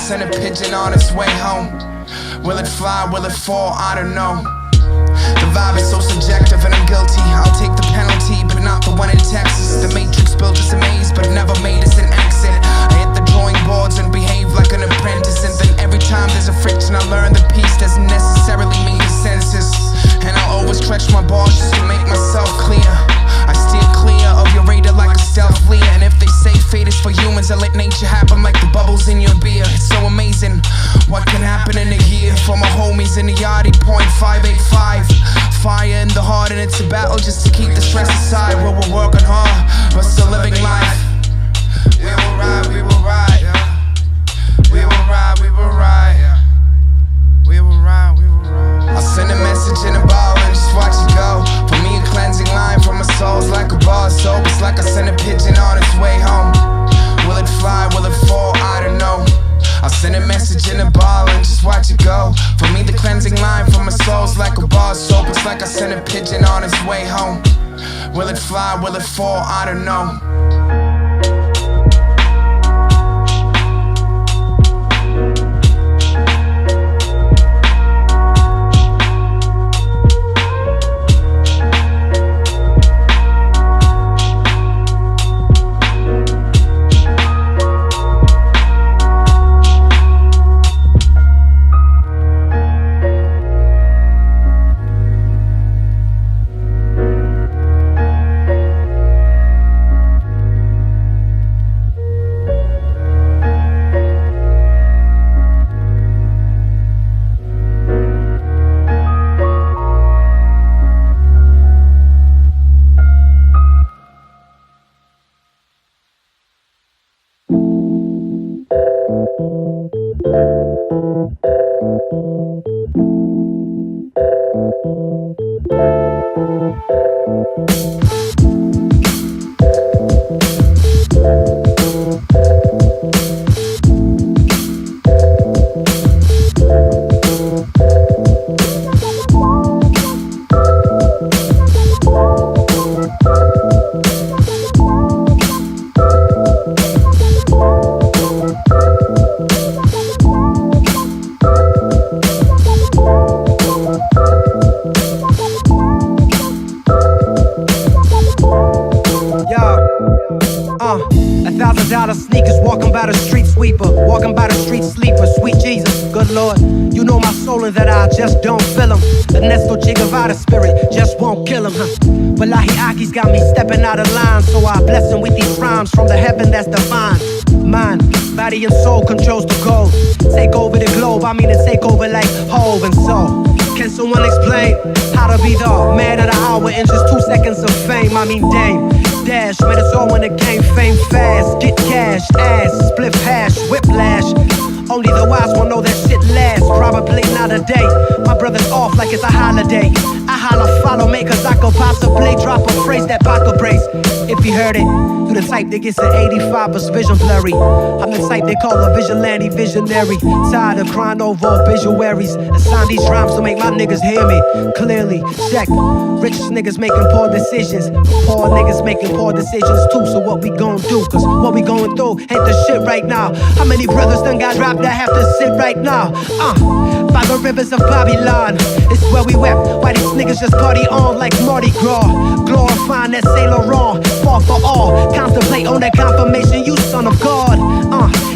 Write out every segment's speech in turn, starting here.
send a pigeon on its way home. Will it fly, will it fall, I don't know. The vibe is so subjective and I'm guilty. I'll take the penalty, but not the one in Texas. The Matrix built us a maze, but never made us an exit. I hit the drawing boards and behave like an apprentice, and then every time there's a friction I learn the piece doesn't necessarily mean consensus. And I'll overstretch my balls just to make myself clear. I steer clear of your radar like a stealth Lear. And if they say fate is for humans, I let nature happen like the bubbles in your beer. It's so amazing what can happen in a year. For my homies in the Yachty, .585. Fire in the heart and it's a battle just to keep the stress aside. Where we're working hard, but still living life. We will ride, we will ride, yeah. We will ride, we will ride, yeah. We will ride, we will ride. I'll send a message in a ball and just watch it go. For me a cleansing line from my soul's like a bar soap. It's like I send a pigeon on its way home. Will it fly, will it fall, I don't know. I'll send a message in a ball and just watch it go. For me the cleansing line from my soul's like a bar soap. It's like I send a pigeon on its way home. Will it fly, will it fall, I don't know. $1,000 sneakers, walking by the street sweeper, walking by the street sleeper, sweet Jesus, good Lord. You know my soul and that I just don't feel him. Ernesto Che Guevara spirit just won't kill him, huh? Wallahi Aki's got me stepping out of line, so I bless him with these rhymes from the heaven that's divine. Mind, body and soul controls the goal. Take over the globe, I mean to take over like Hove and soul. Can someone explain how to be the man of the hour in just 2 seconds of fame? I mean, dame, dash, man, it's all in the game. Fame fast, get cash, ass, spliff hash, whiplash. Only the wise will know that shit lasts. Probably not a day. My brother's off like it's a holiday. I holla, follow me, cause I could possibly drop a phrase that Baca brace. If you heard it, you the type that gets an 85 but vision blurry. I'm the type they call a vigilante visionary. Tired of crying over obituaries. Assign these rhymes to make my niggas hear me clearly. Check, rich niggas making poor decisions, poor niggas making poor decisions too. So what we gon' do? Cause what we going through ain't the shit right now. How many brothers done got dropped that have to sit right now? By the rivers of Babylon, it's where we wept. Why these niggas just party on like Mardi Gras? Glorifying that Saint Laurent, fall for all. Contemplate on that confirmation, you son of God.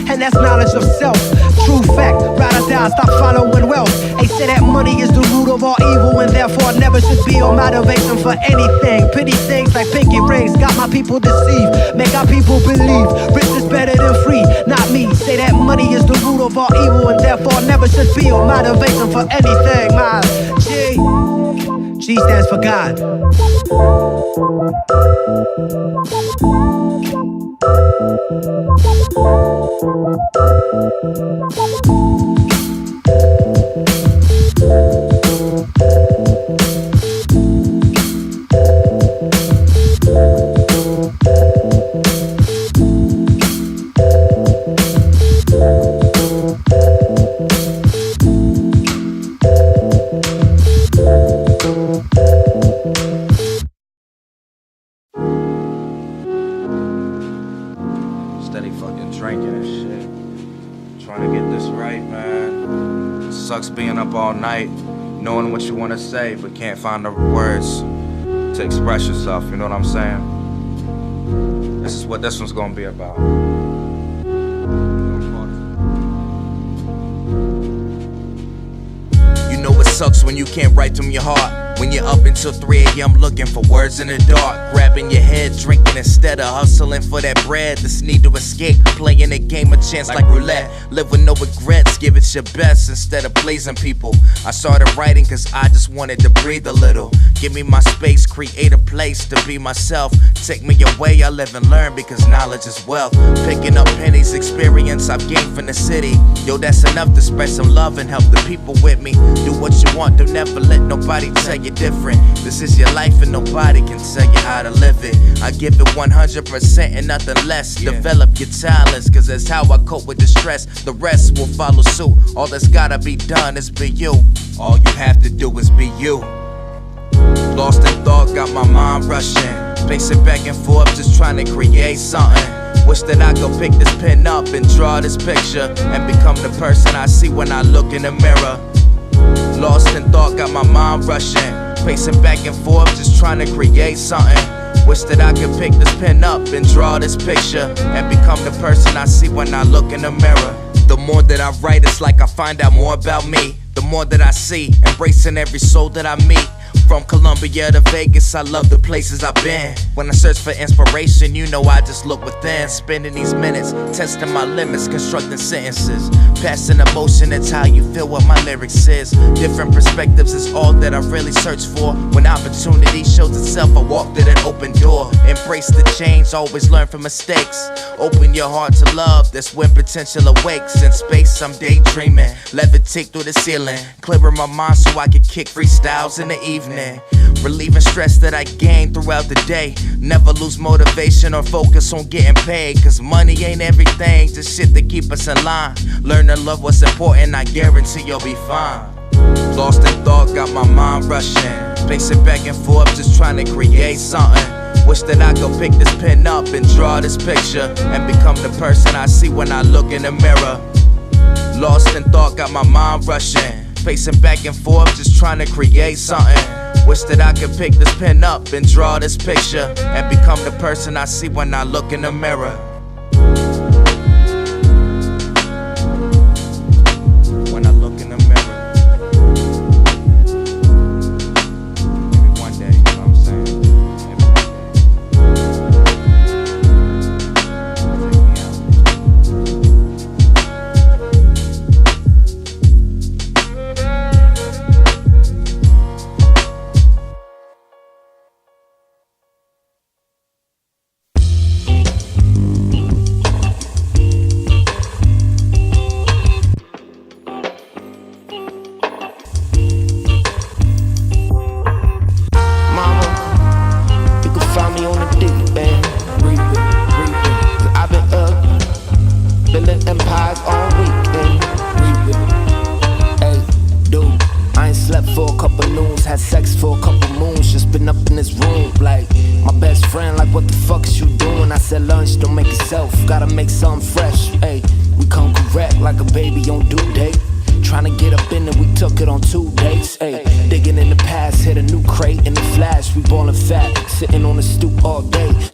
And that's knowledge of self. True fact, ride or die, stop following wealth. They say that money is the root of all evil, and therefore it never should be your motivation for anything. Pity things like pinky rings got my people deceived, make our people believe rich is better than free. Not me, say that money is the root of all evil, and therefore it never should be your motivation for anything. My G stands for God. Steady fucking drinking and shit. Trying to get this sucks being up all night, knowing what you want to say, but can't find the words to express yourself, you know what I'm saying? This is what this one's gonna be about. You know it sucks when you can't write from your heart. When you're up until 3 a.m. looking for words in the dark, grabbing your head, drinking instead of hustling for that bread. This need to escape, playing a game of chance like roulette. Live with no regrets, give it your best instead of pleasing people. I started writing cause I just wanted to breathe a little. Give me my space, create a place to be myself. Take me away, I live and learn because knowledge is wealth. Picking up pennies, experience I've gained from the city. Yo, that's enough to spread some love and help the people with me. Do what you want, don't never let nobody tell you different. This is your life and nobody can tell you how to live it. I give it 100% and nothing less. Develop your talents, cause that's how I cope with the stress. The rest will follow suit. All that's gotta be done is be you. All you have to do is be you. Lost in thought, got my mind rushing, pacing back and forth, just trying to create something. Wish that I could pick this pen up and draw this picture and become the person I see when I look in the mirror. Lost in thought, got my mind rushing, pacing back and forth, just trying to create something. Wish that I could pick this pen up and draw this picture and become the person I see when I look in the mirror. The more that I write, it's like I find out more about me. The more that I see, embracing every soul that I meet. From Colombia to Vegas, I love the places I've been. When I search for inspiration, you know I just look within. Spending these minutes, testing my limits, constructing sentences. Passing emotion, that's how you feel what my lyrics is. Different perspectives is all that I really search for. When opportunity shows itself, I walk through that open door. Embrace the change, always learn from mistakes. Open your heart to love, that's when potential awakes. In space, I'm daydreaming, levitate through the ceiling. Clearing my mind so I can kick freestyles in the evening. Relieving stress that I gain throughout the day. Never lose motivation or focus on getting paid, cause money ain't everything, just shit to keep us in line. Learn to love what's important, I guarantee you'll be fine. Lost in thought, got my mind rushing, pacing back and forth, just trying to create something. Wish that I could pick this pen up and draw this picture and become the person I see when I look in the mirror. Lost in thought, got my mind rushing, pacing back and forth, just trying to create something. Wish that I could pick this pen up and draw this picture and become the person I see when I look in the mirror. When I look in the mirror. Maybe one day, you know what I'm saying? Maybe one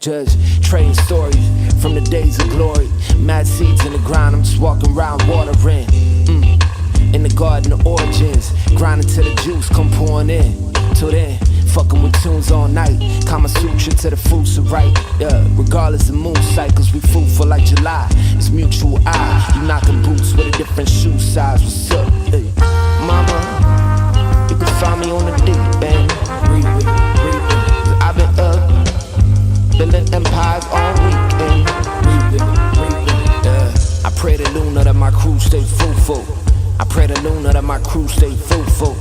just trading stories from the days of glory. Mad seeds in the ground, I'm just walking around watering. In the garden of origins, grinding till the juice come pouring in. Till then, fucking with tunes all night. Kama Sutra to the fruits of right. Regardless of moon cycles, we fruitful like July. It's mutual eye. You knocking boots with a different shoe size. What's up? Hey. Mama, you can find me on the deep end. Breathing. I've been up, building empires all weekend. Breathing. I pray to Luna that my crew stay fruitful. I pray to Luna that my crew stay fruitful.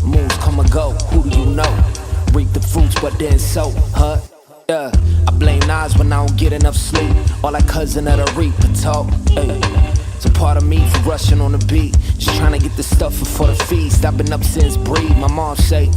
Moons come and go, who do you know? Reap the fruits but then sow, huh? Yeah, I blame Nas when I don't get enough sleep. All that cousin that I reap and talk, ayy. It's a part of me for rushing on the beat, just trying to get the stuff before the feast. I've been up since breed, my mom say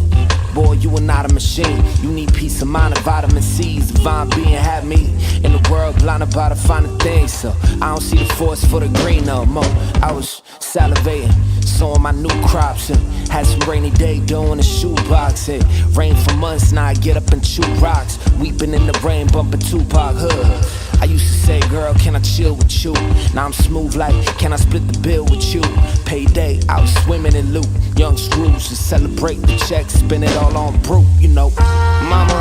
Boy, you are not a machine. You need peace of mind and vitamin C's. Divine being had me in the world blinded by the finer things. So I don't see the forest for the green no more. I was salivating, sowing my new crops, and had some rainy day doing a shoebox. It rained for months, now I get up and chew rocks. Weeping in the rain, bumping Tupac hood. I used to say, girl, can I chill with you? Now I'm smooth like, can I split the bill with you? Payday, I was swimming in loot. Young screws to celebrate the check, spend it all on brute, you know. Mama,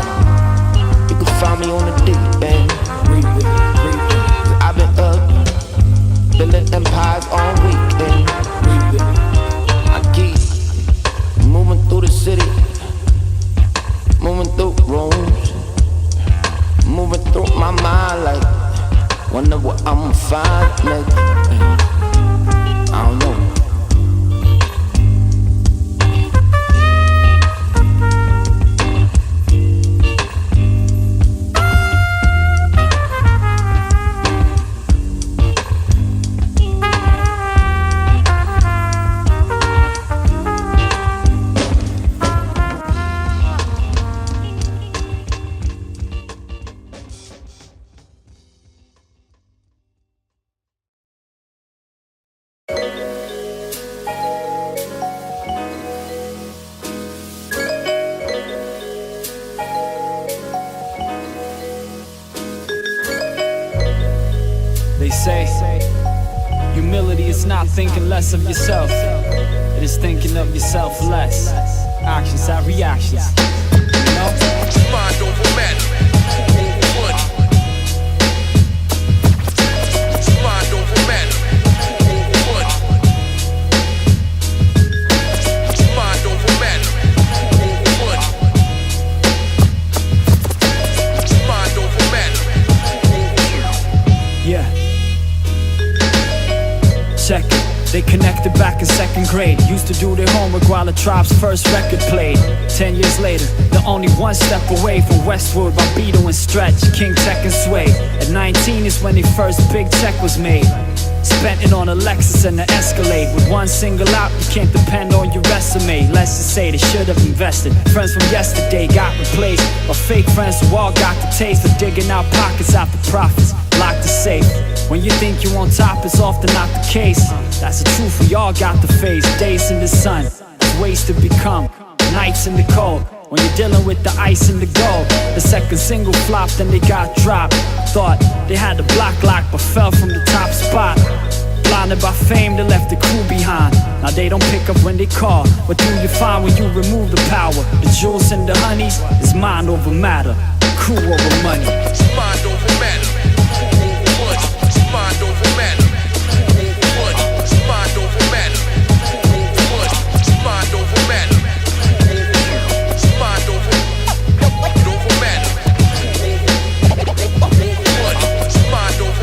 you can find me on the deep end. I've been up, building empires all weekend. I keep moving through the city, moving through rooms, moving through my mind like, wonder what I'ma find next. I don't know. They say, humility is not thinking less of yourself. It is thinking of yourself less. Actions have reactions. You know? Mind over matter. Money. Mind over matter. Money. Mind over matter. Money. Mind over matter. Yeah. Check it. They connected back in second grade. Used to do their homework while the tribe's first record played. 10 years later, they're only one step away from Westwood by Beto and Stretch, King Tech and Sway. At 19 is when their first big check was made. Spent it on a Lexus and an Escalade. With one single out, you can't depend on your resume. Let's just say they should have invested. Friends from yesterday got replaced by fake friends who all got the taste for digging out pockets after profits. Lock the safe. When you think you're on top, it's often not the case. That's the truth, we all got to face. Days in the sun, there's ways to become. Nights in the cold, when you're dealing with the ice and the gold. The second single flopped and they got dropped. Thought they had the block locked but fell from the top spot. Blinded by fame, they left the crew behind. Now they don't pick up when they call. What do you find when you remove the power? The jewels and the honeys is mind over matter, crew over money. Mind over matter. Mind over matter. Money. Mind over matter. Money. Mind over matter. Mind over matter. Money. Mind over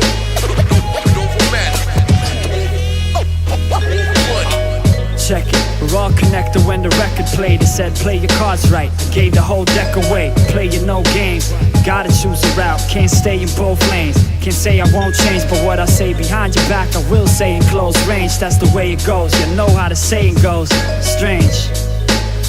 matter. Check it, we're all connected when the record played. It said play your cards right, I gave the whole deck away. Playing no games, gotta choose a route, can't stay in both lanes. Can't say I won't change, but what I say behind your back I will say in close range. That's the way it goes, you know how the saying goes. Strange,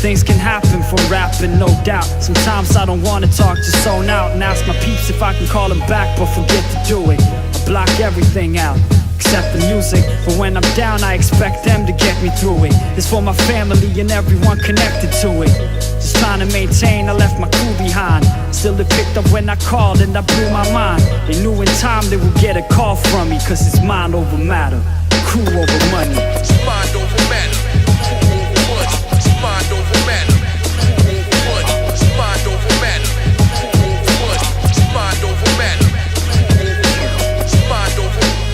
things can happen from rapping, no doubt. Sometimes I don't wanna talk, just zone out and ask my peeps if I can call them back, but forget to do it. I block everything out except the music, but when I'm down I expect them to get me through it. It's for my family and everyone connected to it. Just trying to maintain, I left my crew behind. Still they picked up when I called and I blew my mind. They knew in time they would get a call from me, cause it's mind over matter, crew over money. Mind over matter. Money. Mind over matter. Money. Mind over matter. Money. Mind over matter. Mind over matter. Money. Mind over matter.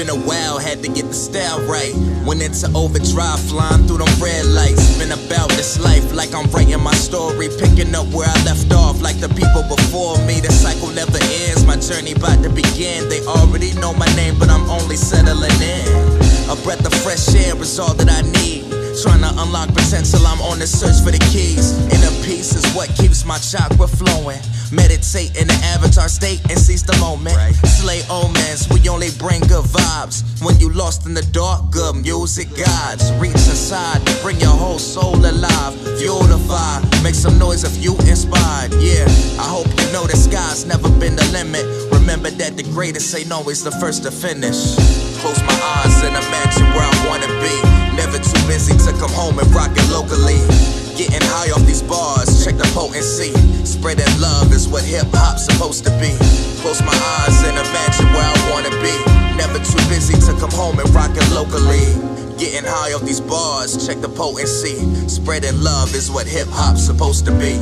been a while, had to get the style right. Went into overdrive, flying through them red lights. Been about this life like I'm writing my story, picking up where I left off like the people before me. The cycle never ends, my journey about to begin. They already know my name, but I'm only settling in. A breath of fresh air is all that I need. Trying to unlock potential, I'm on the search for the keys. Inner peace is what keeps my chakra flowing. Meditate in the avatar state and seize the moment. Slay omens, we only bring good vibes. When you lost in the dark, good music guides. Reach inside, bring your whole soul alive. Fuel the fire, make some noise if you inspired. Yeah, I hope you know the sky's never been the limit. Remember that the greatest ain't always the first to finish. Close my eyes and imagine where I wanna be. Never too busy to come home and rock it locally. Getting high off these bars, check the potency. Spreading love is what hip-hop's supposed to be. Close my eyes and imagine where I wanna be. Never too busy to come home and rock it locally. Getting high off these bars, check the potency. Spreading love is what hip-hop's supposed to be.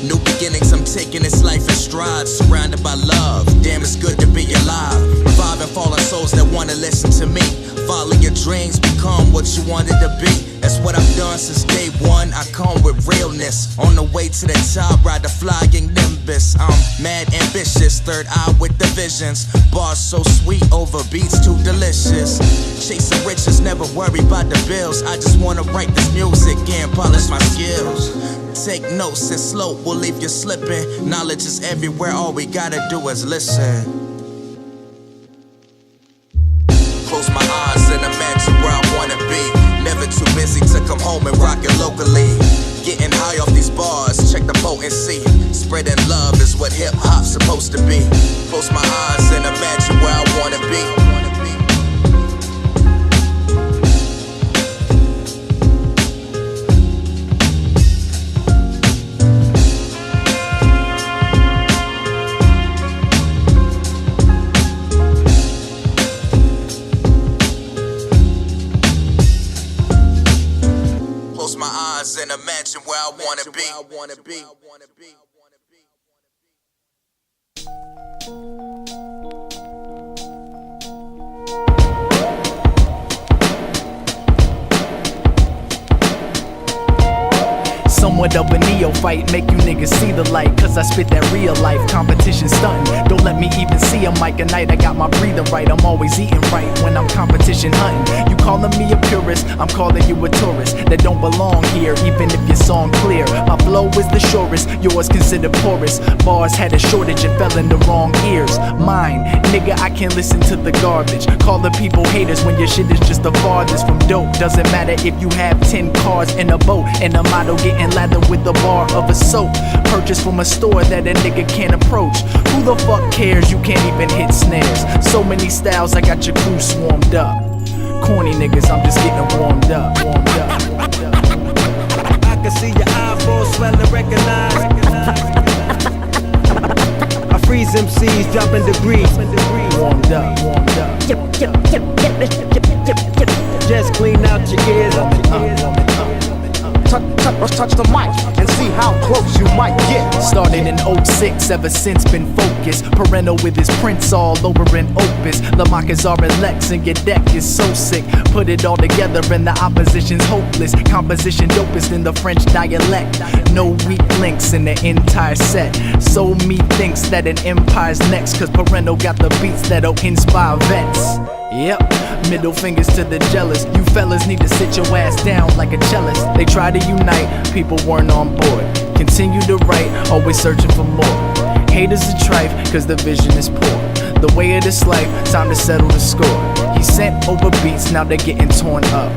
New beginnings, I'm taking this life in stride. Surrounded by love, damn it's good to be alive. Reviving fallen souls that wanna listen to me. Follow your dreams, become what you wanted to be. That's what I've done since day one, I come with realness. On the way to the top, ride the flying nimbus. I'm mad ambitious, third eye with the visions. Bars so sweet, over beats too delicious. Chasing riches, never worry about the bills. I just wanna write this music and polish my skills. Take notes and slope will leave you slipping. Knowledge is everywhere, all we gotta do is listen. Close my eyes and imagine where I wanna be. Never too busy to come home and rock it locally. Getting high off these bars, check the potency. Spreading love is what hip-hop's supposed to be. Close my eyes and imagine where I wanna be. Close my eyes and imagine where I wanna be. Somewhat of a neophyte, make you niggas see the light. Cause I spit that real life, competition stunting. Don't let me even see a mic a night, I got my breathing right. I'm always eating right when I'm competition hunting. You calling me a purist, I'm calling you a tourist that don't belong here, even if your song clear. My flow is the surest, yours considered porous. Bars had a shortage and fell in the wrong ears. Mine, nigga, I can't listen to the garbage. Calling people haters when your shit is just the farthest from dope. Doesn't matter if you have 10 cars in a boat and a model getting lather with the bar of a soap. Purchased from a store that a nigga can't approach. Who the fuck cares? You can't even hit snares. So many styles, I got your crew swarmed up. Corny niggas, I'm just getting warmed up. I can see your eyeballs swell and recognize. I freeze MCs, dropping degrees. Warmed up. Just clean out your ears. Touch the mic and see how close you might get. Started in 06, ever since been focused. Parental with his prints all over an opus. Lamarcus are Lex and your deck is so sick. Put it all together and the opposition's hopeless. Composition dopest in the French dialect. No weak links in the entire set. So me thinks that an empire's next. Cause Parental got the beats that'll inspire vets. Yep, middle fingers to the jealous. You fellas need to sit your ass down like a cellist. They try to unite, people weren't on board. Continue to write, always searching for more. Haters are trife, cause the vision is poor. The way of this life, time to settle the score. He sent over beats, now they're getting torn up.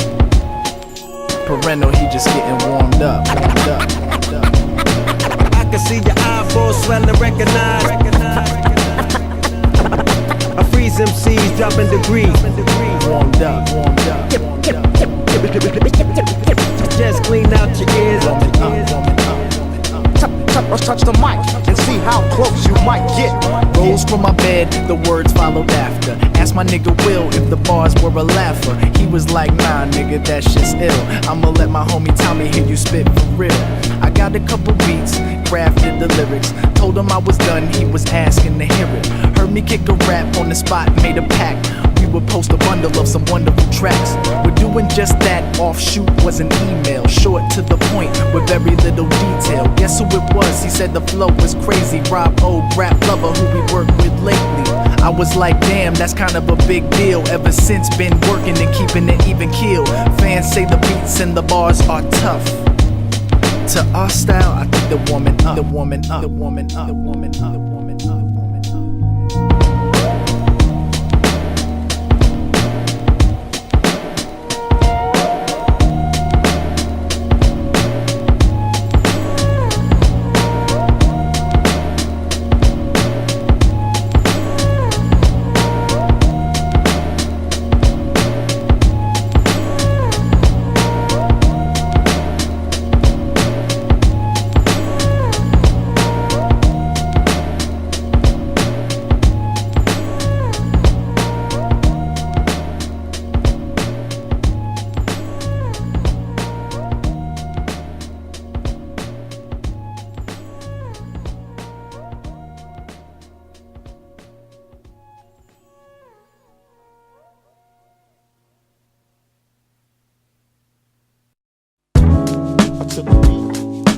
Parental, he just getting warmed up. I can see your eyeballs swell and recognize. I freeze MCs, dropping degrees. Warmed up. Just clean out your ears. Touch the mic and see how close you might get. Rose from my bed, the words followed after. Asked my nigga Will if the bars were a laugher. He was like, nah nigga, that shit's ill. I'ma let my homie Tommy hear you spit for real. I got a couple beats, crafted the lyrics. Told him I was done, he was asking to hear it. Heard me kick a rap on the spot, made a pact. we would post a bundle of some wonderful tracks. We're doing just that. Offshoot was an email, short to the point with very little detail. Guess who it was? He said the flow was crazy. Rob O, rap lover who we work with lately. I was like, damn, that's kind of a big deal. Ever since, been working and keeping it even keel. Fans say the beats and the bars are tough. To our style, I think the woman up, the woman up, the woman up, the woman up, the woman up.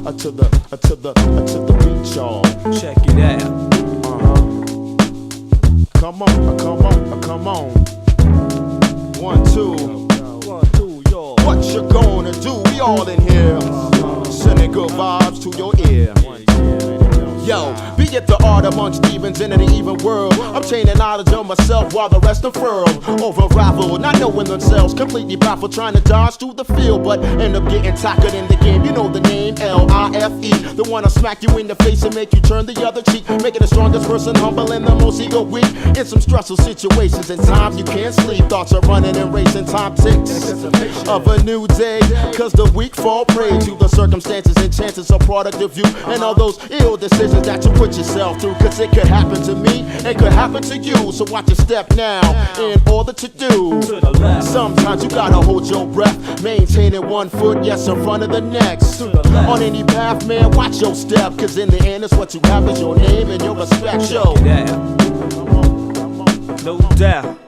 To the beat, y'all. Check it out. Come on. 1, 2, y'all. What you gonna do? We all in here. Sending good vibes to your ear. Yo, be it the art among Stevens in an even world. I'm chaining knowledge of myself while the rest unfurled. Over raffled, not knowing themselves, completely baffled, trying to dodge through the field, but end up getting tackled in the game. You know the name, L-I-F-E, the one I smack you in the face and make you turn the other cheek, making the strongest person humble and the most ego weak. In some stressful situations and times you can't sleep, thoughts are running and racing, time ticks of a new day, cause the weak fall prey to the circumstances and chances are product of you and all those ill decisions that you put yourself through, cause it could happen to me, it could happen to you, so watch your step now in order to do. Sometimes you gotta hold your breath, maintaining one foot, yes, in front of the next. On any path, man, watch your step, cause in the end, it's what you have is your name and your respect, yo. No doubt.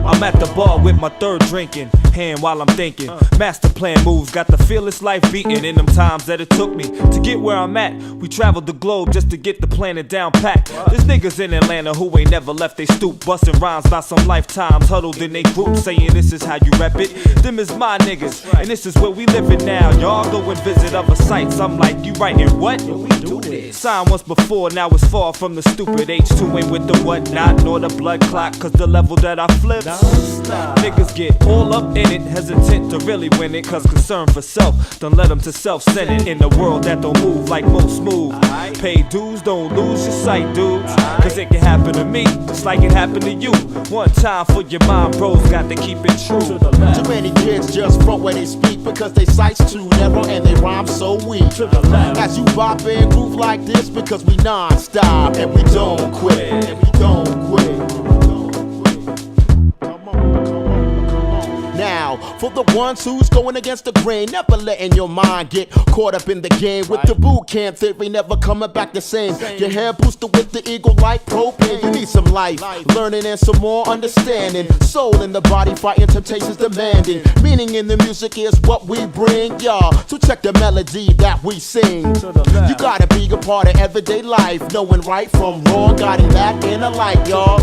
I'm at the bar with my third drinking hand while I'm thinking. Master plan moves, got the fearless life beating. In them times that it took me to get where I'm at, we traveled the globe just to get the planet down packed. There's niggas in Atlanta who ain't never left they stoop, busting rhymes by some lifetimes, huddled in they group, saying this is how you rep it. Them is my niggas, and this is where we living now. Y'all go and visit other sites. I'm like, you writing what? We do this. Signed once before, now it's far from the stupid. H2 ain't with the whatnot, nor the blood clot, cause the level that I flip, niggas get all up in it, hesitant to really win it, cause concern for self done led them to self-centered. In a world that don't move like most move, pay dues, don't lose your sight, dudes, cause it can happen to me just like it happened to you. One time for your mind, bros, got to keep it true. Too many kids just front where they speak because they sight's too narrow and they rhyme so weak. As you bop and groove like this, because we non-stop and we don't quit, and we don't quit. Now, for the ones who's going against the grain, never letting your mind get caught up in the game with the boot camp theory, never coming back the same. Your hair boosted with the eagle like propane. You need some life, learning and some more understanding. Soul in the body, fighting temptations demanding. Meaning in the music is what we bring, y'all. So check the melody that we sing. You gotta be a part of everyday life, knowing right from wrong, guiding that inner light, y'all.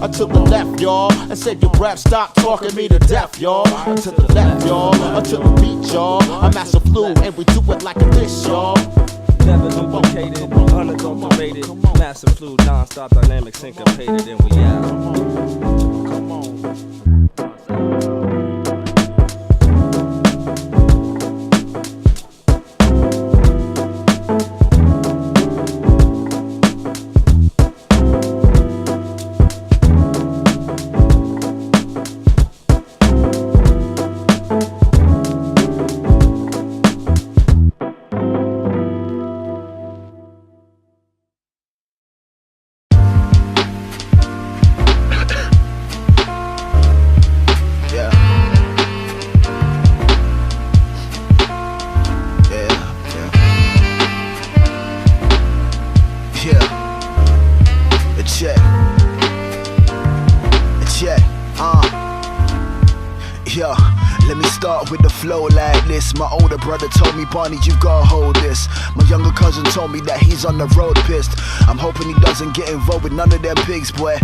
To the left, y'all, and save your breath. Stop talking me to death, y'all. To the left, y'all, to the beat, y'all. I'm Master Flu, and we do it like this, y'all. Never duplicated, unadulterated, massive flu, non-stop, dynamic, syncopated, and we out. Come on. Yeah. this. My older brother told me, Barney, you gotta hold this. My younger cousin told me that he's on the road pissed. I'm hoping he doesn't get involved with none of them pigs, boy.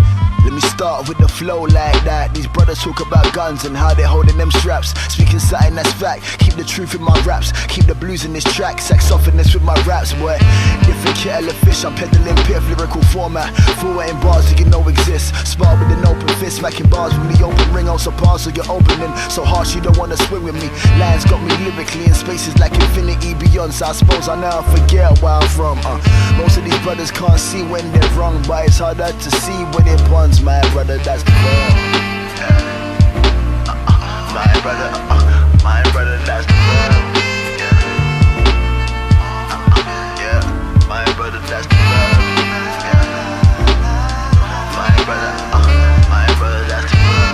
Let me start with the flow like that. These brothers talk about guns and how they're holding them straps. Speaking something that's fact. Keep the truth in my raps. Keep the blues in this track. Sex softness with my raps, boy. Different kettle of fish. I'm peddling piff, lyrical format. Forwarding bars that you know exist. Spar with an open fist. Smacking bars with the open ring. Also parcel you're opening. So harsh you don't wanna swing with me. Lines got me lyrically in spaces like infinity beyond. So I suppose I now forget where I'm from. Most of these brothers can't see when they're wrong, but it's harder to see when it puns. My brother, that's the word. My brother, that's the word. My brother, that's the word. My brother, that's the word.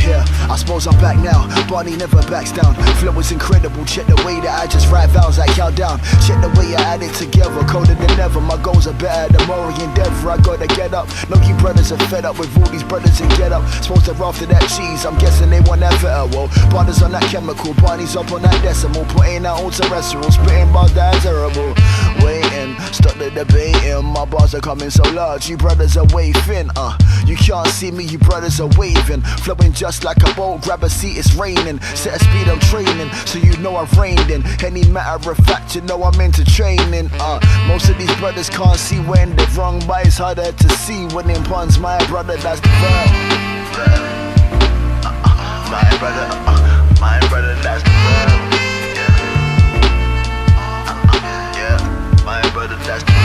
Yeah, I suppose I'm back now. Barney never backs down. Flow is incredible. Check the way that I just write vowels like countdown. Check the way I add it together. Colder than ever. My goals are better than more endeavor. I gotta get up. No, you brothers are fed up with all these brothers and get up. Supposed to after that cheese. I'm guessing they want that better. Well, Barney's on that chemical. Barney's up on that decimal. Putting out ultra restaurant. Spitting bars that are terrible. Waiting, stop the debating. My bars are coming so large. You brothers are waving. You can't see me. You brothers are waving. Flowing just like a boat. Grab a seat. It's raining. Set a speed. I'm training. So you know I've reined in. Any matter of fact, you know I'm into training. Most of these brothers can't see when they're wrong, but it's harder to see when in puns. My brother, that's the verb. My brother, that's the verb. My brother, that's the verb. My brother, that's the verb.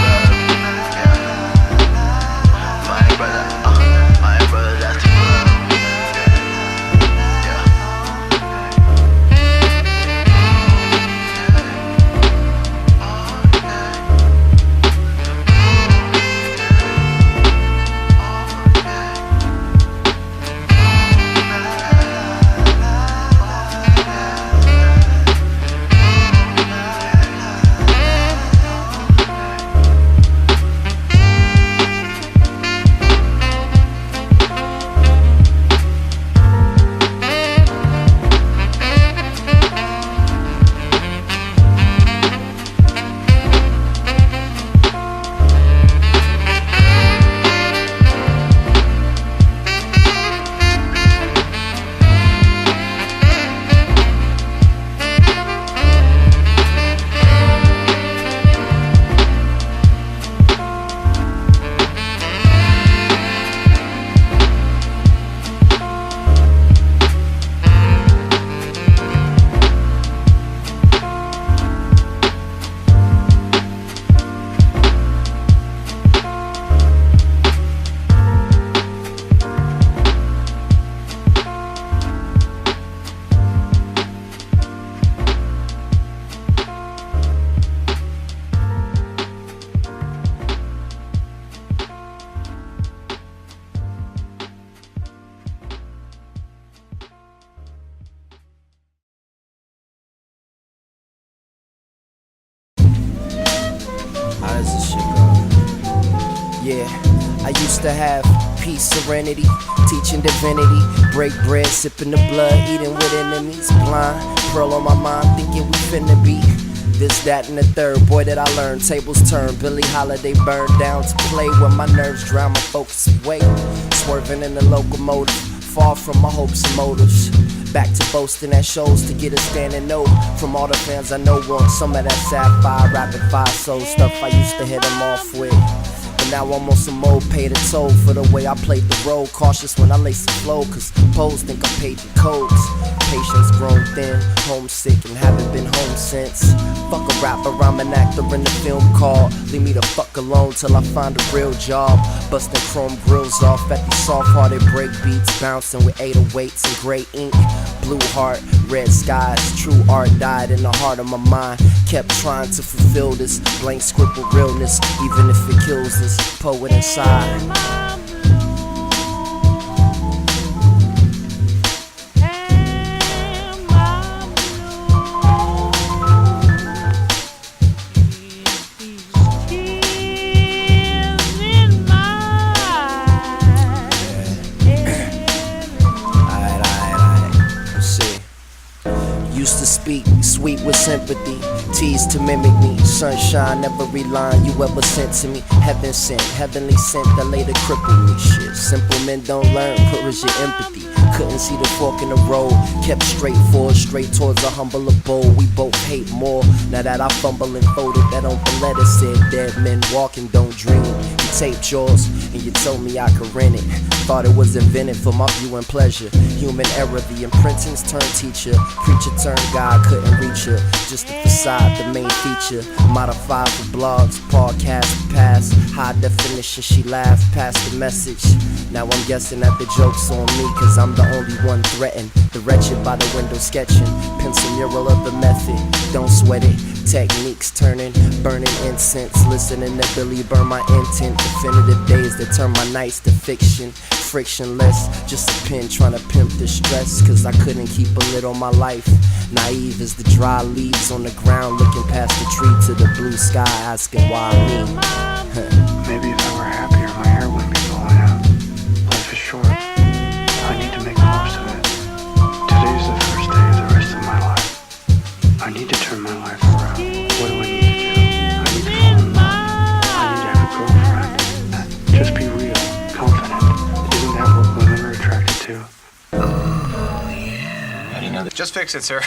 I used to have peace, serenity, teaching divinity, break bread, sipping the blood, eating with enemies, blind, pearl on my mind, thinking we finna be this, that, and the third. Boy, that I learned, tables turn, Billie Holiday burned down to play where my nerves drown my focus away, swerving in the locomotive, far from my hopes and motives. Back to boasting at shows to get a standing note from all the fans I know want some of that sapphire, rapid fire soul stuff I used to hit them off with. But now I'm on some more pay the toll for the way I played the role. Cautious when I lace the flow, cause pose think I paid the codes. Patience grown thin, homesick and haven't been home since. Fuck a rapper, I'm an actor in the film called Leave Me the Fuck Alone Till I Find a Real Job. Busting chrome grills off at these soft-hearted break beats, bouncing with 808s and gray ink. Blue heart, red skies, true art died in the heart of my mind. Kept trying to fulfill this blank scribble realness, even if it kills this poet inside. Used to speak sweet with sympathy, teased to mimic me. Sunshine, every line you ever sent to me. Heaven sent, heavenly sent that later crippled me. Shit, simple men don't learn, where is your empathy? Couldn't see the fork in the road, kept straight forward, straight towards a humble abode. We both hate more, now that I fumble and folded. That open letter said dead men walking don't dream. You taped yours, and you told me I could rent it. Thought it was invented for my viewing pleasure. Human error, the imprintings turned teacher. Preacher turned God, couldn't reach her. Just the facade, the main feature. Modified for blogs, podcasts, pass. High definition, she laughed past the message. Now I'm guessing that the joke's on me, cause I'm the only one threatened. The wretched by the window sketching. Pencil mural of the method, don't sweat it. Techniques turning, burning incense. Listening to Billy burn my intent. Definitive days that turn my nights to fiction. Frictionless, just a pen trying to pimp the stress. Cause I couldn't keep a lid on my life. Naive as the dry leaves on the ground. Looking past the tree to the blue sky, asking why me. Maybe if I were happier, my hair wouldn't be falling out. Life is short. I need to make the most of it. Today's the first day of the rest of my life. I need to turn my life around. What do I need to do? I need to fall in love. I need to have a girlfriend. Just be real, confident. Isn't that what women are attracted to? How do you know that? Just fix it, sir.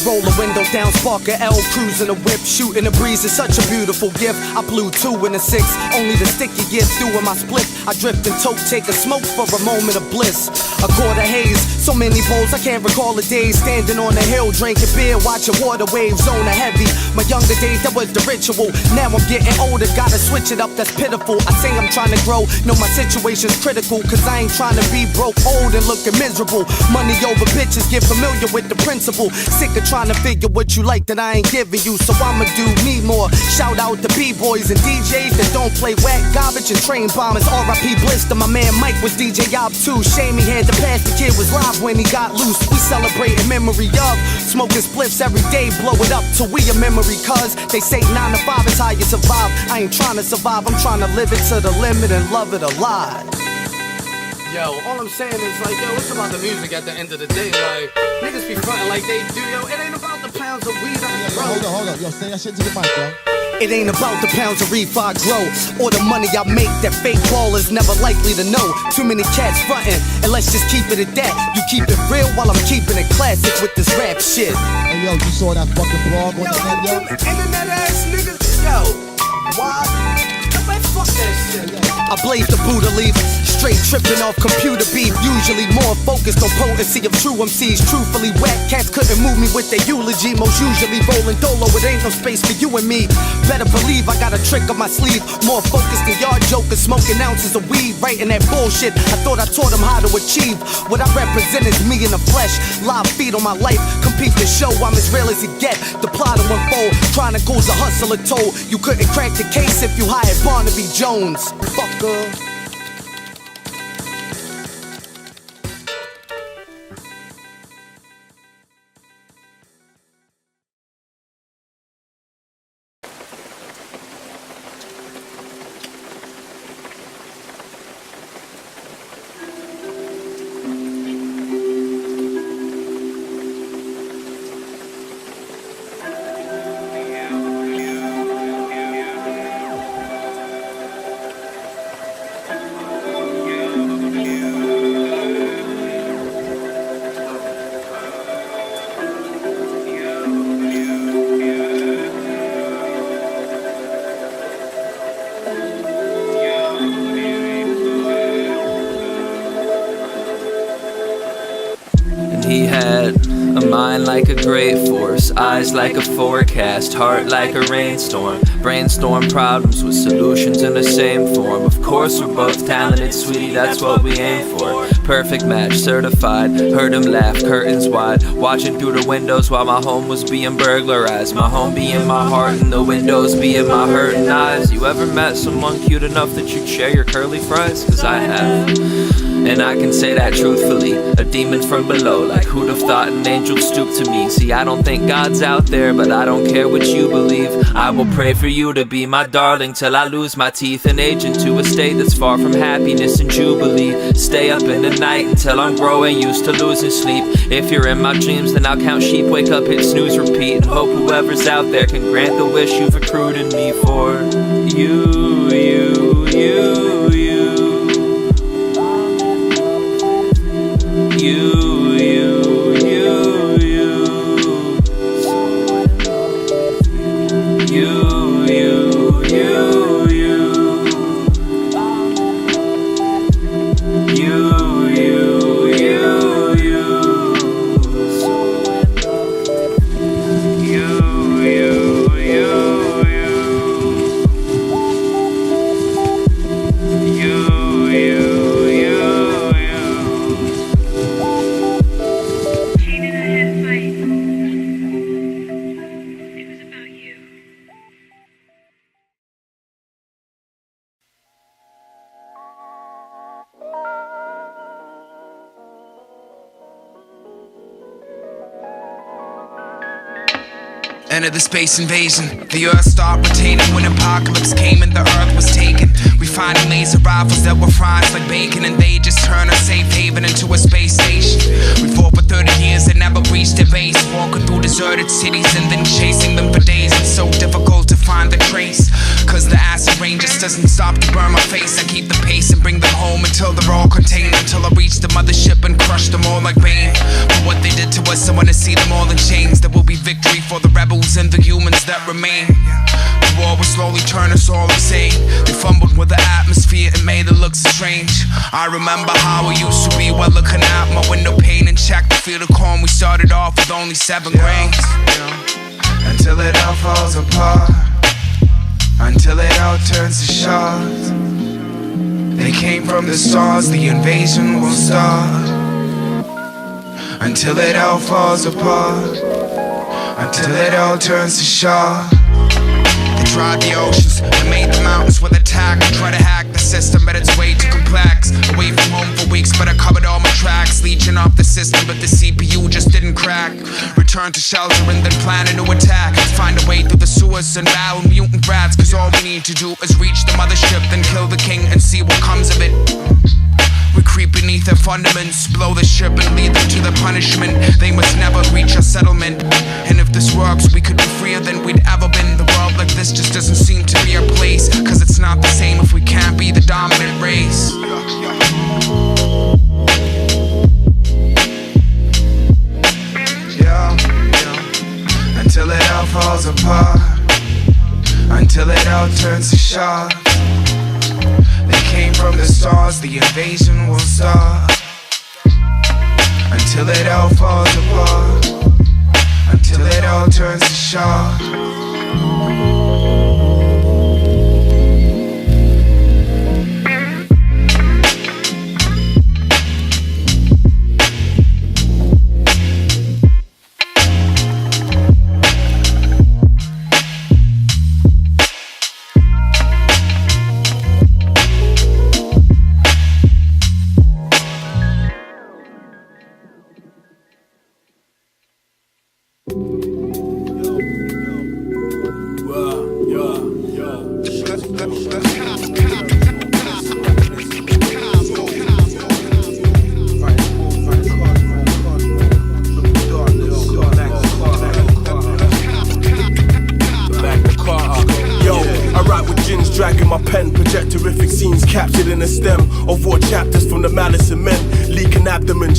Roll the window down, spark a L, cruising a whip, shooting a breeze is such a beautiful gift. I blew 2 and a 6, only the sticky get through in my split. I drift and toke, take a smoke for a moment of bliss. A quarter haze, so many bowls I can't recall a day. Standing on the hill, drinking beer, watching water waves on a heavy. My younger days, that was the ritual. Now I'm getting older, gotta switch it up, that's pitiful. I say I'm trying to grow, know my situation's critical, cause I ain't trying to be broke, old and looking miserable. Money over bitches, get familiar with the principle. Sick of trying to figure what you like that I ain't giving you, so I'ma do me more. Shout out to B-boys and DJs that don't play whack garbage and train bombers. R.I.P. Blister, my man Mike was DJ Yob too. Shame he had to pass, the kid was live when he got loose. We celebrate in memory of smoking spliffs every day, blow it up till we a memory. Cause they say 9 to 5 is how you survive. I ain't trying to survive, I'm trying to live it to the limit and love it alive. Yo, all I'm saying is like, yo, it's about the music at the end of the day. Like, niggas be frontin' like they do, yo. It ain't about the pounds of weed on the road. Hold up, yo, say that shit to the mic, yo. It ain't about the pounds of reef I grow or the money I make that fake ballers never likely to know. Too many cats frontin', and let's just keep it at that. You keep it real while I'm keeping it classic with this rap shit. Hey yo, you saw that fucking blog on the yo, internet ass niggas, yo, why? Man, fuck that shit. I blaze the Buddha leaf, straight tripping off computer beef. Usually more focused on potency of true MCs. Truthfully, whack cats couldn't move me with their eulogy. Most usually rolling dolo, it ain't no space for you and me. Better believe I got a trick up my sleeve. More focused than y'all jokers, smoking ounces of weed, writing that bullshit. I thought I taught them how to achieve. What I represent is me in the flesh. Live feed on my life, compete the show. I'm as real as it get. The plot to unfold, chronicles a hustler told. You couldn't crack the case if you hired Barnaby Jones. Fucker. He had a mind like a great force, eyes like a forecast, heart like a rainstorm. Brainstorm problems with solutions in the same form. Of course we're both talented, sweetie, that's what we aim for. Perfect match, certified, heard him laugh, curtains wide. Watching through the windows while my home was being burglarized. My home being my heart and the windows being my hurting eyes. You ever met someone cute enough that you'd share your curly fries? Cause I have. And I can say that truthfully, a demon from below. Like who'd have thought an angel stooped to me? See, I don't think God's out there, but I don't care what you believe. I will pray for you to be my darling till I lose my teeth and age into a state that's far from happiness and jubilee. Stay up in the night until I'm growing used to losing sleep. If you're in my dreams, then I'll count sheep, wake up, hit snooze, repeat, and hope whoever's out there can grant the wish you've accrued in me for you, you, you, you. You, you, you, you. You, you, you, you. You, you, you, you. You, you, you, you. You, you, you. End of the space invasion. The earth started rotating when apocalypse came and the earth was taken. We finding laser rifles that were fries like bacon, and they just turned our safe haven into a space station. We fought for 30 years and never reached their base, walking through deserted cities and then chasing them for days. It's so difficult to find the trace, cause the acid rain just doesn't stop to burn my face. I keep the pace and bring them home until they're all contained, until I reach the mothership and crush them all like rain. For what they did to us, I wanna see them all in chains. There will be victory for the rebels and the humans that remain. The war will slowly turn us all insane. They fumbled with the atmosphere and made it look so strange. I remember how it used to be while looking out my window pane and check to feel the corn. We started off with only 7 grains, until it all falls apart, until it all turns to shards. They came from the stars, the invasion will start, until it all falls apart. until it all turns to shore. They tried the oceans, they made the mountains with attack. Try to hack the system, but it's way too complex. Away from home for weeks, but I covered all my tracks. Leeching off the system, but the CPU just didn't crack. Return to shelter and then plan a new attack. Find a way through the sewers and battle mutant rats. Cause all we need to do is reach the mothership, then kill the king and see what comes of it. We creep beneath their fundaments, blow the ship and lead them to the punishment. They must never reach a settlement. And if this works, we could be freer than we'd ever been. The world like this just doesn't seem to be our place. Cause it's not the same if we can't be the dominant race. Yeah. Until it all falls apart, until it all turns to sharp. Came from the stars, the invasion will start. Until it all falls apart, until it all turns to sharp.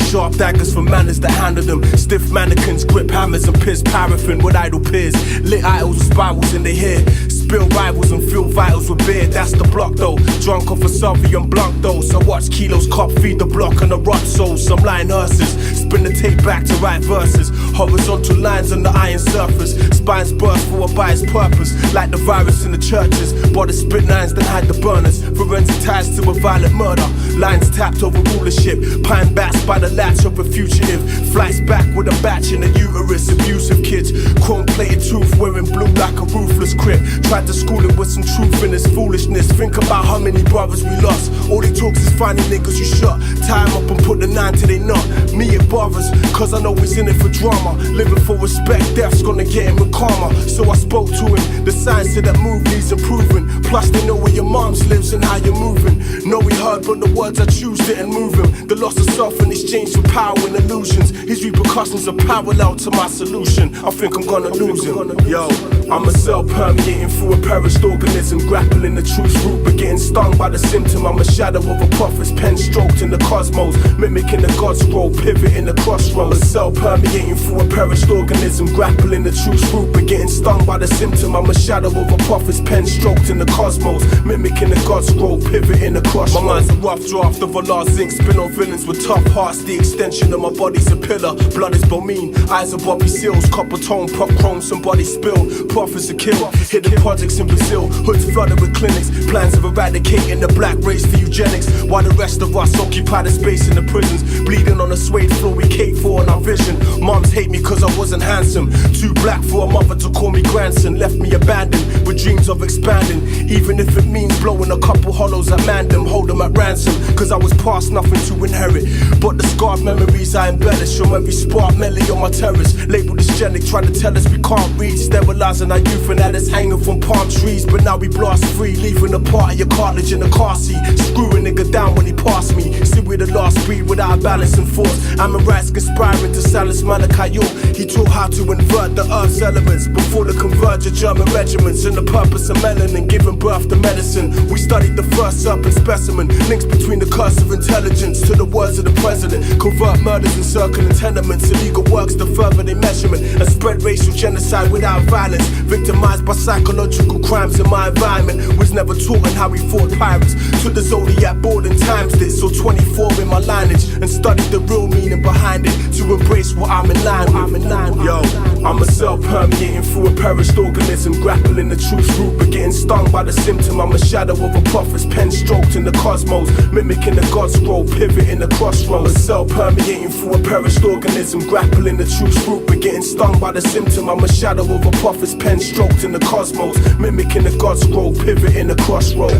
Sharp daggers for manners that handle them. Stiff mannequins, grip hammers and piss paraffin with idle peers. Lit idols with spirals in their hair. Spill rivals and fill vitals with beer. That's the block though. Drunk off a Selfie and blunt though. So watch kilos cop feed the block and the rot souls. Some line hearses. Spin the tape back to write verses. Horizontal lines on the iron surface. Spines burst for a biased purpose. Like the virus in the churches. Bodies spit lines then hide the burners. Forensic ties to a violent murder. Lines tapped over rulership. Pine bats by the latch of a fugitive. Flights back with a batch in the uterus. Abusive kids. Chrome plated tooth wearing blue like a ruthless crip. Tried to school it with some truth in his foolishness. Think about how many brothers we lost. All he talks is finding niggas you shot. Tie him up and put the 9 till they not. Me it bothers, cause I know he's in it for drama. Living for respect, death's gonna get him with karma. So I spoke to him, the signs said that move needs improving. Plus they know where your moms lives and how you're moving. Know he heard but the words I choose didn't move him. The loss of self in exchange for power and illusions. His repercussions are parallel to my solution. I think I'm gonna lose him. Yo, I'm a cell permeating through a perished organism. Grappling the truth's root but getting stung by the symptom. I'm a shadow of a prophet's pen stroked in the cosmos. Mimicking the God's scroll, pivot in the crossroads. A cell permeating through a perished organism. Grappling the truth's root but getting stung by the symptom. I'm a shadow of a prophet's pen stroked in the cosmos. Mimicking the God's scroll, pivot in the crossroads. My mind's a rough draft of a lost zinc. Spin on villains with tough hearts. The extension of my body's a pillar. Blood is Bomine, eyes are Bobby Seals. Copper tone, pop chrome, somebody spilled. Prophets are killed. Hidden projects in Brazil. Hoods flooded with clinics. Plans of eradicating the black race for eugenics. While the rest of us occupy the space in the prisons. Bleeding on a suede floor we cape for on our vision. Moms hate me cause I wasn't handsome. Too black for a mother to call me grandson. Left me abandoned with dreams of expanding. Even if it means blowing a couple hollows at Mandem. Hold them at ransom cause I was past nothing to inherit. But the scarred memories I embellish from every spark melody on my terrace. Labeled as genic, trying to tell us we can't read. Sterilizing our youth and had us hanging from palm trees. But now we blast free, leaving a part of your cartilage in the car seat. Screw a nigga down when he passed me. See we're the last breed without balance and force. I'm a rat conspiring to silence Malachi York. He taught how to invert the earth's elements before the converge of German regiments. And the purpose of melanin, giving birth to medicine. We studied the first serpent specimen. Links between the curse of intelligence to the words of the president. Covert murders and circling tenements. Illegal works to further their measurement. And spread racial genocide without violence. Victimized by psychological crimes in my environment. Was never taught on how we fought pirates. Took the Zodiac board and times this. So 24 in my lineage. And studied the real meaning behind it. To embrace what I'm in line with. Yo, I'm a cell permeating through a perished organism, grappling the truth's root, but getting stung by the symptom. I'm a shadow of a prophet's pen stroked in the cosmos, mimicking the God scroll, pivot in the crossroads. A cell permeating through a perished organism, grappling the truth's root, but getting stung by the symptom. I'm a shadow of a prophet's pen stroked in the cosmos, mimicking the God scroll, pivot in the crossroads.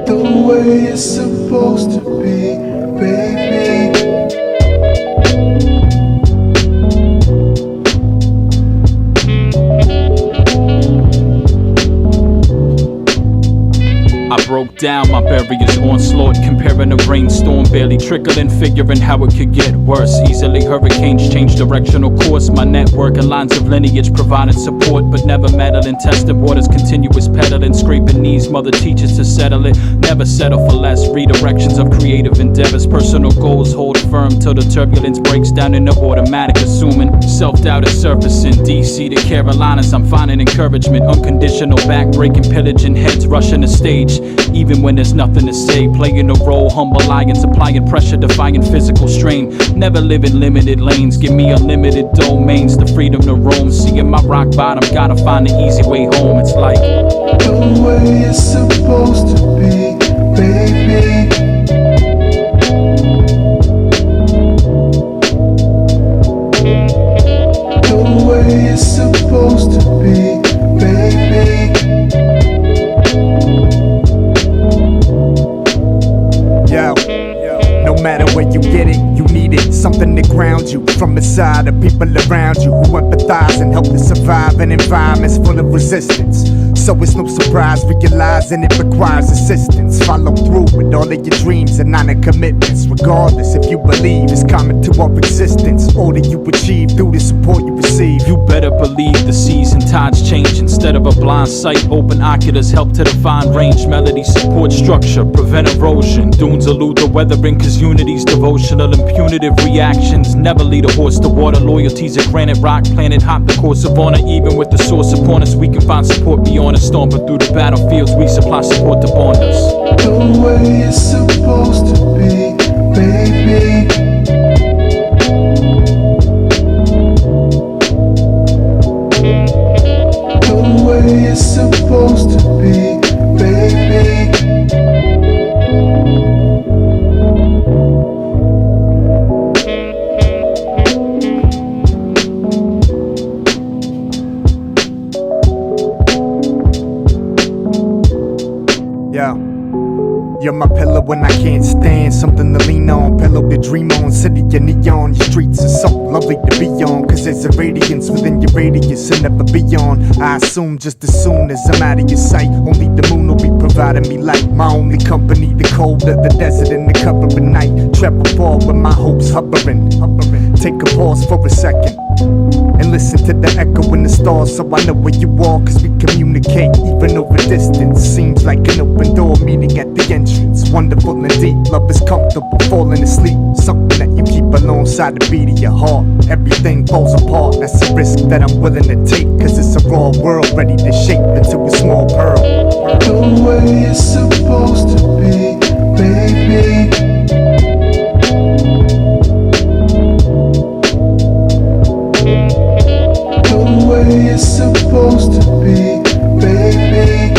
The way it's supposed to be, baby. I broke down my barriers, onslaught, comparing a rainstorm, barely trickling, figuring how it could get worse. Easily hurricanes change directional course. My network and lines of lineage providing support, but never meddling. Testing waters, continuous pedaling, scraping knees. Mother teaches to settle it, never settle for less. Redirections of creative endeavors, personal goals hold firm till the turbulence breaks down into automatic. Assuming self-doubt is surfacing. DC to Carolinas, I'm finding encouragement. Unconditional back-breaking, pillaging heads, rushing the stage. Even when there's nothing to say, playing a role, humble lions, applying pressure, defying physical strain. Never live in limited lanes, give me unlimited domains, the freedom to roam. Seeing my rock bottom, gotta find the easy way home. It's like the way it's supposed to be, baby. The way it's supposed to be, baby. Yo, no matter where you get it, you need it. Something to ground you from inside the people around you who empathize and help to survive in environments full of resistance. So it's no surprise realizing it requires assistance. Follow through with all of your dreams and honor commitments, regardless if you believe it's common to our existence. All that you achieve through the support you receive. You better believe the seas and tides change. Instead of a blind sight, open oculars help to define range. Melody support structure, prevent erosion. Dunes elude the weathering cause unity's devotional. And punitive reactions never lead a horse to water. Loyalty's a granite rock, planet hop the course of honor. Even with the source upon us, we can find support beyond a storm. But through the battlefields we supply support to bond us. The way it's supposed to be, baby. The way it's supposed to be, baby. You're my pillow when I can't stand, something to lean on, pillow to dream on, city of neon. Your streets are so lovely to be on, cause there's a radiance within your radius and never beyond. I assume just as soon as I'm out of your sight, only the moon will be providing me light. My only company, the cold of the desert and the cover of night. Travel far with my hopes hovering. Take a pause for a second and listen to the echo in the stars, so I know where you are, cause we communicate even over distance. Seems like an open door meeting at the entrance. Wonderful and deep, love is comfortable, falling asleep. Something that you keep alongside the beat of your heart. Everything falls apart, that's a risk that I'm willing to take, cause it's a raw world ready to shape into a small pearl. The way it's supposed to be, baby. The way it's supposed to be, baby.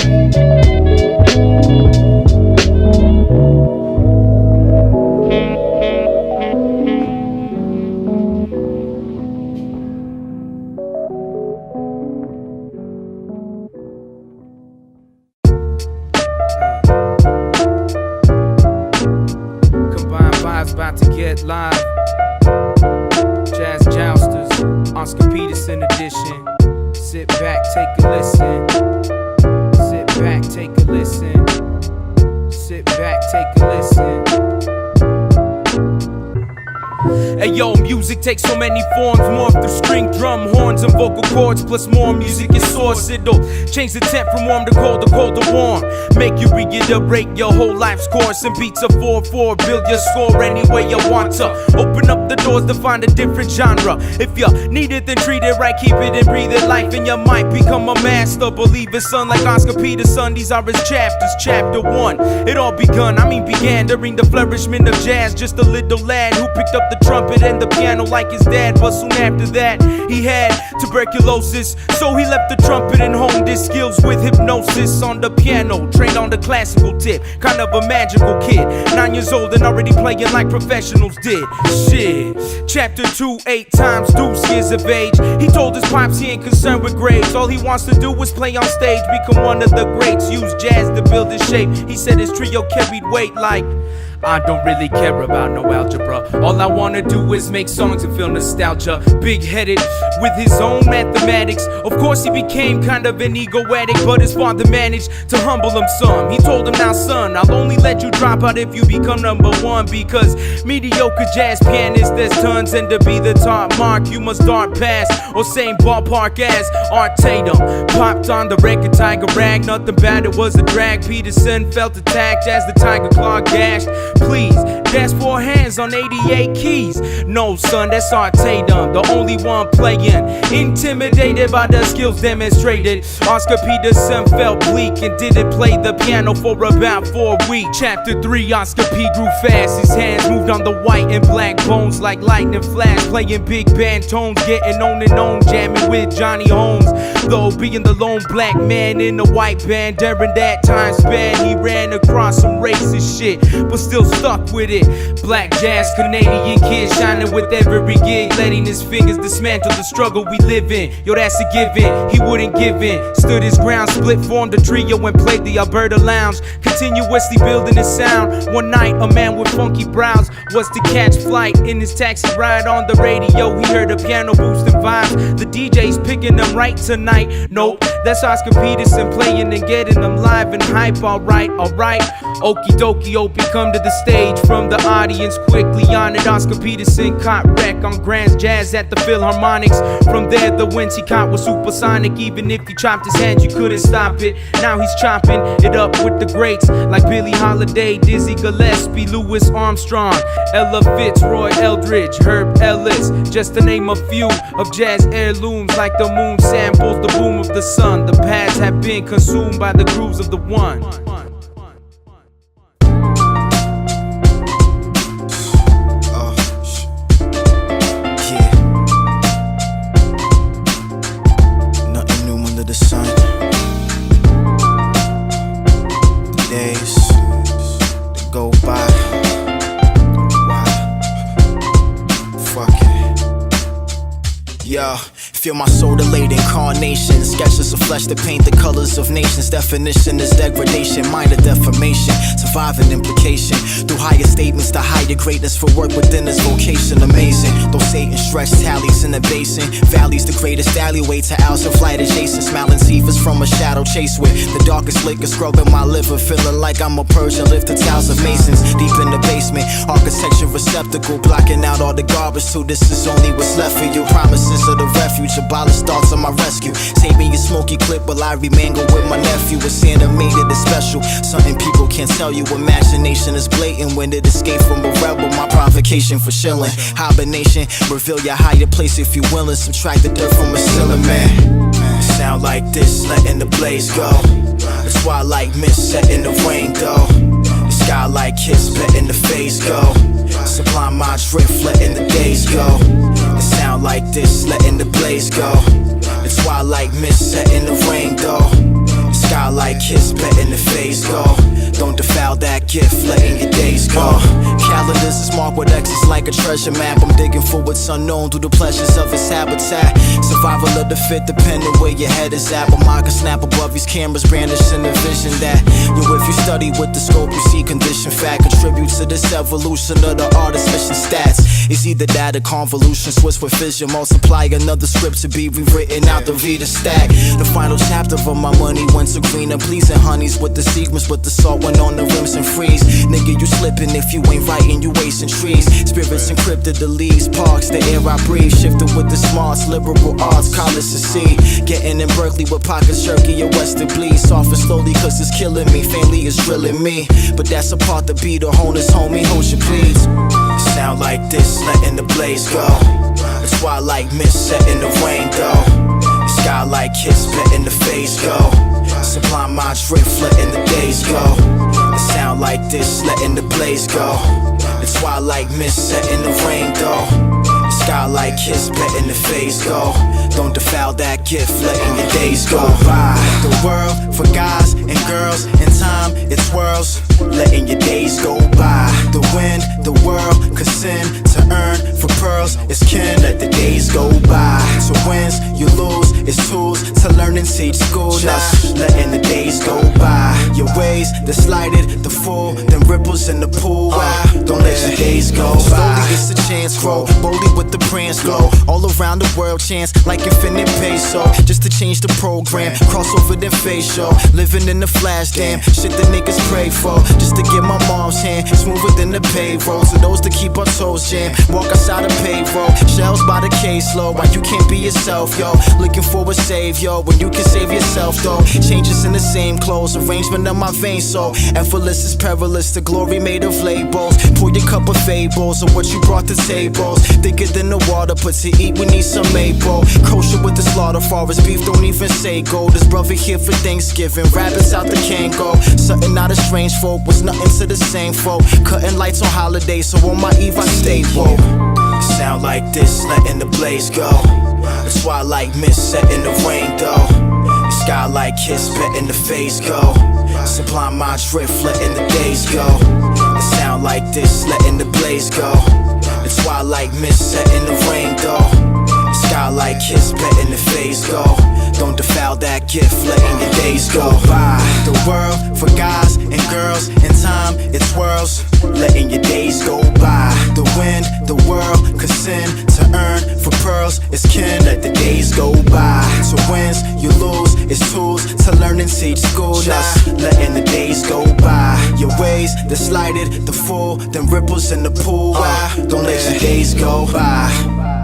about to get live. Jazz Jousters, Oscar Peterson edition. Sit back, take a listen. Sit back, take a listen. Sit back, take a listen. Hey yo, music takes so many forms, morph through string, drum, horns, and vocal cords, plus more music is source. It'll change the temp from warm to cold to warm. Make you reiterate your whole life's course, and beats a 4/4, build your score any way you want to. Open up the doors to find a different genre. If you need it, then treat it right, keep it and breathe it life, and you might become a master. Believe it, son, like Oscar Peterson, these are his chapters. Chapter 1, it all began during the flourishment of jazz. Just a little lad who picked up the trumpet and the piano like his dad, but soon after that he had tuberculosis, so he left the trumpet and honed his skills with hypnosis on the piano, trained on the classical tip, kind of a magical kid, 9 years old and already playing like professionals did. Shit. Chapter 2, 8 times deuce years of age. He told his pops he ain't concerned with grades, all he wants to do is play on stage, become one of the greats, use jazz to build his shape. He said his trio carried weight like, I don't really care about no algebra. All I wanna do is make songs and feel nostalgia. Big-headed with his own mathematics. Of course he became kind of an ego addict, but his father managed to humble him some. He told him, now son, I'll only let you drop out if you become #1, because mediocre jazz pianists there's tons, and to be the top mark you must start past or same ballpark as Art Tatum. Popped on the record, Tiger rag, nothing bad, it was a drag. Peterson felt attacked as the Tiger claw gashed. Please, that's 4 hands on 88 keys. No, son, that's Art Tatum, the only one playing. Intimidated by the skills demonstrated, Oscar Peterson felt bleak and didn't play the piano for about 4 weeks. Chapter 3, Oscar P grew fast. His hands moved on the white and black bones like lightning flash, playing big band tones, getting on and on, jamming with Johnny Holmes. Though being the lone black man in a white band during that time span, he ran across some racist shit, but still stuck with it. Black jazz Canadian kid shining with every gig, letting his fingers dismantle the struggle we live in. Yo, that's a given, he wouldn't give in. Stood his ground, split, formed a trio and played the Alberta Lounge, continuously building his sound. One night a man with funky brows was to catch flight. In his taxi ride on the radio he heard a piano boosting vibes. The DJ's picking them right tonight. Nope, that's Oscar Peterson playing and getting them live and hype. Alright, okie dokie, Opie come to the stage from the audience, quickly honored. Oscar Peterson caught wreck on Grand's Jazz at the Philharmonics. From there the winds he caught was supersonic. Even if you chopped his hands you couldn't stop it. Now he's chopping it up with the greats like Billie Holiday, Dizzy Gillespie, Louis Armstrong, Ella Fitzroy Eldridge, Herb Ellis, just to name a few of jazz heirlooms. Like the moon samples the boom of the sun, the paths have been consumed by the grooves of the one. Feel my soul delayed incarnation. Sketches of flesh that paint the colors of nations. Definition is degradation, minor defamation. Surviving implication. Through higher statements to higher greatness for work within this vocation. Amazing. Though Satan stretched tallies in the basin. Valleys the greatest alleyway to hours of flight adjacent. Smiling seafers from a shadow chase with the darkest liquor scrubbing my liver. Feeling like I'm a Persian, lift the towers of masons. Deep in the basement, architecture receptacle. Blocking out all the garbage too. This is only what's left for you. Promises of the refuge. Abolish thoughts on my rescue. Save me a smoky clip while I remangle with my nephew. It's animated, it's special. Something people can't tell you. Imagination is blatant when it escaped from a rebel. My provocation for shilling. Hibernation, reveal your higher place if you willing. Subtract the dirt from a ceiling, man. Sound like this, letting the blaze go. The twilight mist set in the rain, though. The skylight kiss, letting the phase go. Sublime my drift, letting the days go. It sound like this, letting the blaze go. The twilight mist set in the rain, though. The skylight kiss, letting the phase go. Don't defile that gift, letting your days go. Calendars is marked with X's like a treasure map. I'm digging for what's unknown through the pleasures of its habitat. Survival of the fit, depending where your head is at. But mine can snap above these cameras, brandishing the vision that, yo, if you study with the scope, you see condition fact contributes to this evolution of the artist's mission stats. It's either that or convolution, Swiss with fission, multiply another script to be rewritten out the reader stack. The final chapter of my money went to greener, pleasing honeys with the sequence, but the salt went on the rims and freeze. Nigga, you slipping if you ain't writing, you wasting trees. Spirits encrypted the leaves, parks, the air I breathe. Shifted with the smarts, liberal arts, college to see. Getting in Berkeley with pockets jerky, your Western bleed. Soft and slowly, cause it's killing me. Family is drilling me, but that's a part to be the wholeness, homie, hold your please. Sound like this, letting the blaze go. It's why I like mist, setting the rain though. The sky like kiss, letting the phase go. Sublime my drift, letting the days go. It sound like this, letting the blaze go. It's why I like mist, setting the rain though. The sky like kiss, letting the phase go. Don't defile that gift, letting your days go by. The world for guys and girls, in time it swirls, letting your days go by. The wind, the world, cause sin to earn for pearls is kin, let the days go by. So wins, you lose, it's tools to learn and teach school. Just letting the days go by. Your ways, the slighted, the full, then ripples in the pool. Don't let your days go by. Slowly it's a chance grow, boldly with the prance glow. All around the world chance, like infinite peso. Just to change the program, cross over then facial. Living in the flash, damn, shit the niggas pray for. Just to get my mom's hand, smoother than the payroll. So those to keep our toes jammed, walk outside the payroll. Shells by the caseload, why you can't be yourself, yo. Looking for a savior, when you can save yourself, though. Changes in the same clothes, arrangement of my veins, so effortless is perilous, the glory made of labels. Pour your cup of fables, or what you brought to tables. Thicker than the water, but to eat we need some maple. Kosher with the slaughter, forest beef, don't even say go. This brother here for Thanksgiving, rabbits out the Kango. Something not a strange folk, was nothing to the same folk. Cutting lights on holidays, so on my eve I stay woke. Sound like this, letting the blaze go. That's why I like mist, setting the rain though. The sky like kiss, letting the phase go. Sublime my drift, letting the days go. It sound like this, letting the blaze go. That's why I like mist, setting the rain though. The sky like kiss, letting the phase go. Don't defile that gift, letting your days go by. The world for guys and girls, in time it swirls, letting your days go by. The wind, the world, cause sin to earn for pearls is kin, let the days go by. So wins, you lose, it's tools to learn and teach school. Just letting the days go by. Your ways, the slighted, the full, then ripples in the pool. Don't let your days go by.